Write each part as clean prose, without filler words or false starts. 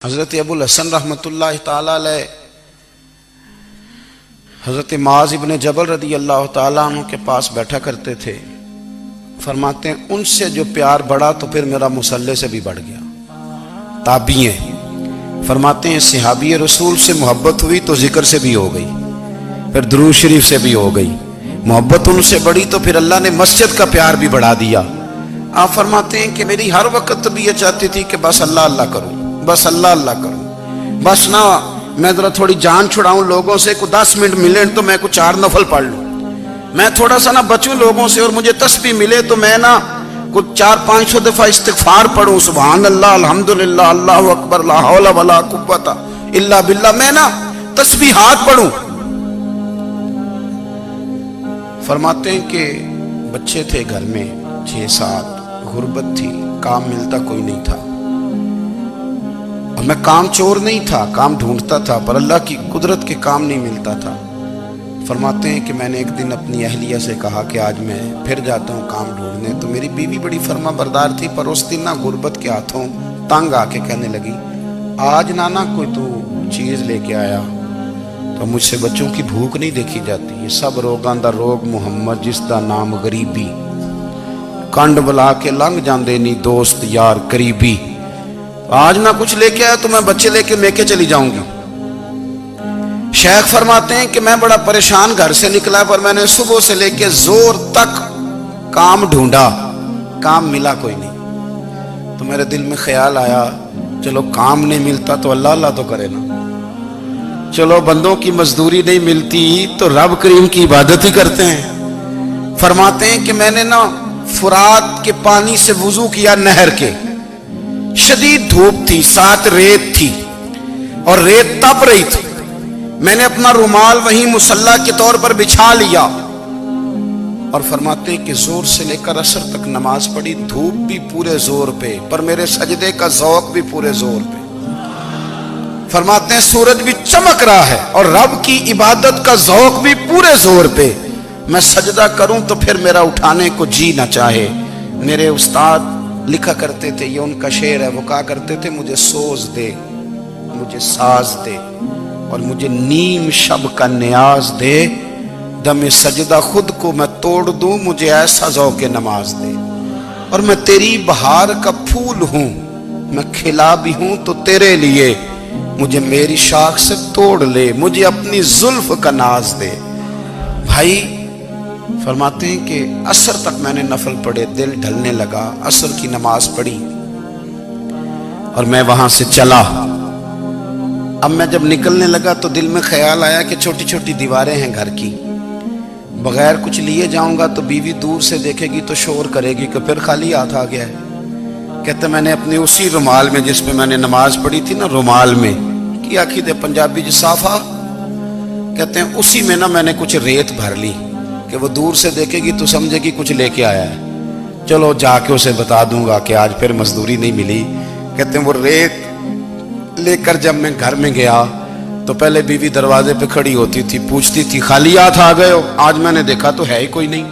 حضرت ابو الحسن رحمۃ اللہ تعالی علیہ حضرت معاذ ابن جبل رضی اللہ تعالیٰ عنہ کے پاس بیٹھا کرتے تھے۔ فرماتے ہیں ان سے جو پیار بڑھا تو پھر میرا مصلی سے بھی بڑھ گیا۔ تابعی ہیں، فرماتے ہیں صحابی رسول سے محبت ہوئی تو ذکر سے بھی ہو گئی، پھر درود شریف سے بھی ہو گئی۔ محبت ان سے بڑھی تو پھر اللہ نے مسجد کا پیار بھی بڑھا دیا۔ آپ فرماتے ہیں کہ میری ہر وقت بھی یہ چاہتی تھی کہ بس اللہ اللہ کروں، بس اللہ اللہ کروں، بس نہ میں ذرا تھوڑی جان چھڑاؤں لوگوں سے، کو 10 منٹ ملے تو میں کچھ 4 نفل پڑھ لوں، میں تھوڑا سا نہ بچوں لوگوں سے، اور مجھے تسبیح ملے تو میں نہ کچھ 400-500 دفعہ استغفار پڑھوں، سبحان اللہ، الحمدللہ، اللہ اکبر، لا حول ولا قوت الا باللہ، میں نہ تسبیحات پڑھوں۔ فرماتے ہیں کہ بچے تھے گھر میں 6-7، غربت تھی، کام ملتا کوئی نہیں تھا، اور میں کام چور نہیں تھا، کام ڈھونڈتا تھا، پر اللہ کی قدرت کے کام نہیں ملتا تھا۔ فرماتے ہیں کہ میں نے ایک دن اپنی اہلیہ سے کہا کہ آج میں پھر جاتا ہوں کام ڈھونڈنے، تو میری بیوی بڑی فرما بردار تھی، پر اس دن نہ غربت کے ہاتھوں تنگ آ کے کہنے لگی آج نانا کوئی تو چیز لے کے آیا، تو مجھ سے بچوں کی بھوک نہیں دیکھی جاتی، یہ سب روگاں دا روگ محمد جس دا نام غریبی، کنڈ بلا کے لنگ جاندے نہیں دوست یار قریبی، آج نہ کچھ لے کے آیا تو میں بچے لے کے میکے چلی جاؤں گی۔ شیخ فرماتے ہیں کہ میں بڑا پریشان گھر سے نکلا، پر میں نے صبح سے لے کے زور تک کام ڈھونڈا، کام ملا کوئی نہیں، تو میرے دل میں خیال آیا چلو کام نہیں ملتا تو اللہ اللہ تو کرے نا، چلو بندوں کی مزدوری نہیں ملتی تو رب کریم کی عبادت ہی کرتے ہیں۔ فرماتے ہیں کہ میں نے نا فرات کے پانی سے وضو کیا، نہر کے، شدید دھوپ تھی، ساتھ ریت تھی اور ریت تپ رہی تھی، میں نے اپنا رومال وہیں مصلی کے طور پر بچھا لیا، اور فرماتے ہیں کہ زور سے لے کر عصر تک نماز پڑھی، دھوپ بھی پورے زور پہ، پر میرے سجدے کا ذوق بھی پورے زور پہ۔ فرماتے ہیں سورج بھی چمک رہا ہے اور رب کی عبادت کا ذوق بھی پورے زور پہ، میں سجدہ کروں تو پھر میرا اٹھانے کو جی نہ چاہے۔ میرے استاد لکھا کرتے تھے، یہ ان کا شعر ہے، وہ کہا کرتے تھے مجھے سوز دے، مجھے ساز دے، اور مجھے نیم شب کا نیاز دے، دم سجدہ خود کو میں توڑ دوں، مجھے ایسا ذوق نماز دے، اور میں تیری بہار کا پھول ہوں، میں کھلا بھی ہوں تو تیرے لیے، مجھے میری شاخ سے توڑ لے، مجھے اپنی زلف کا ناز دے۔ بھائی فرماتے ہیں کہ عصر تک میں نے نفل پڑھے، دل ڈھلنے لگا، عصر کی نماز پڑھی اور میں وہاں سے چلا۔ اب میں جب نکلنے لگا تو دل میں خیال آیا کہ چھوٹی چھوٹی دیواریں ہیں گھر کی، بغیر کچھ لیے جاؤں گا تو بیوی دور سے دیکھے گی تو شور کرے گی کہ پھر خالی ہاتھ آ گیا ہے۔ کہتے میں نے اپنے اسی رومال میں جس میں میں نے نماز پڑھی تھی نا، رومال میں کی آخی دے پنجابی جسافہ کہتے ہیں، اسی میں نا میں نے کچھ ریت بھر لی کہ وہ دور سے دیکھے گی تو سمجھے گی کچھ لے کے آیا ہے، چلو جا کے اسے بتا دوں گا کہ آج پھر مزدوری نہیں ملی۔ کہتے ہیں وہ ریت لے کر جب میں گھر میں گیا تو پہلے بیوی دروازے پہ کھڑی ہوتی تھی، پوچھتی تھی خالی ہاتھ آ گئے ہو؟ آج میں نے دیکھا تو ہے ہی کوئی نہیں۔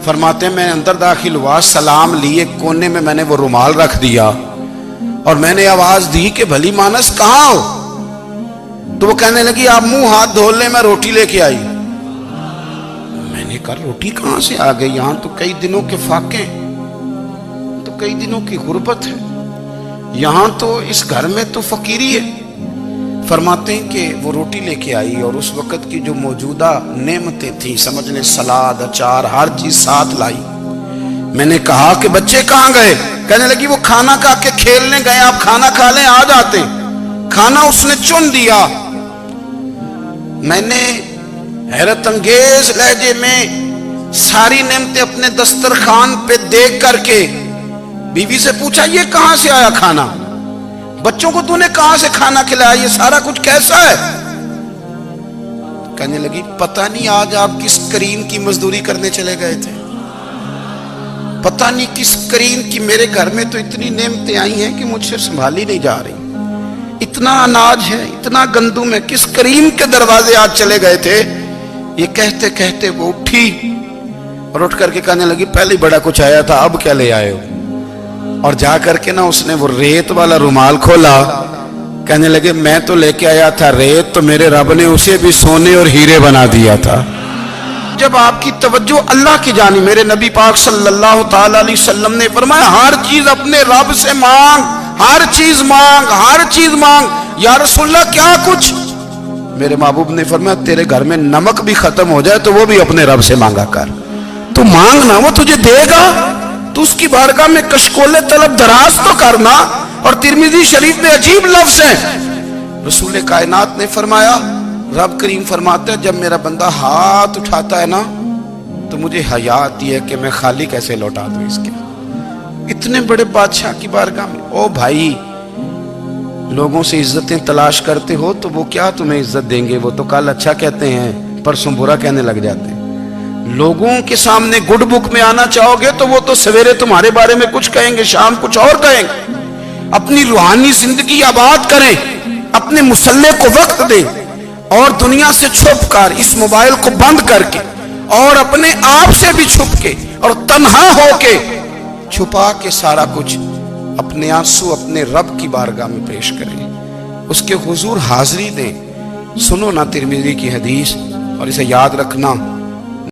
فرماتے ہیں میں اندر داخل ہوا، سلام لیے، کونے میں میں نے وہ رومال رکھ دیا اور میں نے آواز دی کہ بھلی مانس کہاں ہو؟ تو وہ کہنے لگی آپ منہ ہاتھ دھو لیں، میں روٹی لے کے آئی۔ میں نے کہا روٹی کہاں سے آ گئی؟ یہاں تو کئی دنوں کے فاقے، تو کئی دنوں کی غربت ہے، یہاں تو اس گھر میں تو فقیری ہے۔ فرماتے ہیں کہ وہ روٹی لے کے آئی اور اس وقت کی جو موجودہ نعمتیں تھیں، سمجھ لیں سلاد، اچار، ہر چیز ساتھ لائی۔ میں نے کہا کہ بچے کہاں گئے؟ کہنے لگی وہ کھانا کھا کے کھیلنے گئے، آپ کھانا کھا لیں آ جاتے۔ کھانا اس نے چن دیا۔ میں نے حیرت انگیز لہجے میں ساری نعمتیں اپنے دسترخوان پہ دیکھ کر کے بیوی سے پوچھا یہ کہاں سے آیا کھانا؟ بچوں کو تو نے کہاں سے کھانا کھلایا؟ یہ سارا کچھ کیسا ہے؟ کہنے لگی پتہ نہیں آج آپ کس کریم کی مزدوری کرنے چلے گئے تھے، پتہ نہیں کس کریم کی، میرے گھر میں تو اتنی نعمتیں آئی ہیں کہ مجھ سے سنبھالی نہیں جا رہی، اتنا اناج ہے، اتنا گندم ہے، کس کریم کے دروازے آج چلے گئے تھے؟ یہ کہتے کہتے وہ اٹھی اور اٹھ کر کے کہنے لگی پہلے بڑا کچھ آیا تھا، اب کیا لے آئے ہو؟ اور جا کر کے نا اس نے وہ ریت والا رومال کھولا کہنے لگے میں تو لے کے آیا تھا ریت، تو میرے رب نے اسے بھی سونے اور ہیرے بنا دیا تھا۔ جب آپ کی توجہ اللہ کی جانب، میرے نبی پاک صلی اللہ تعالی علیہ وسلم نے فرمایا ہر چیز اپنے رب سے مانگ، ہر چیز مانگ، ہر چیز مانگ۔ یا رسول اللہ کیا کچھ؟ میرے محبوب نے فرمایا تیرے گھر میں نمک بھی ختم ہو جائے تو وہ بھی اپنے رب سے مانگا کر، تو مانگنا وہ تجھے دے گا، تو اس کی بارگاہ میں کشکول طلب دراز تو کرنا۔ اور ترمذی شریف میں عجیب لفظ ہے، رسول کائنات نے فرمایا، رب کریم فرماتا ہے جب میرا بندہ ہاتھ اٹھاتا ہے نا تو مجھے حیا آتی ہے کہ میں خالی کیسے لوٹا دوں اس کے۔ اتنے بڑے بادشاہ کی بارگاہ میں، او بھائی لوگوں سے عزتیں تلاش کرتے ہو تو وہ کیا تمہیں عزت دیں گے؟ وہ تو کل اچھا کہتے ہیں پرسوں برا کہنے لگ جاتے ہیں۔ لوگوں کے سامنے گڈ بک میں آنا چاہو گے تو وہ تو سویرے تمہارے بارے میں کچھ کہیں گے، شام کچھ اور کہیں گے۔ اپنی روحانی زندگی آباد کریں، اپنے مصلح کو وقت دیں، اور دنیا سے چھپ کر اس موبائل کو بند کر کے اور اپنے آپ سے بھی چھپ کے اور تنہا ہو کے چھپا کے سارا کچھ اپنے آنسو اپنے رب کی بارگاہ میں پیش کریں، اس کے حضور حاضری دیں۔ سنو نا ترمذی کی حدیث اور اسے یاد رکھنا،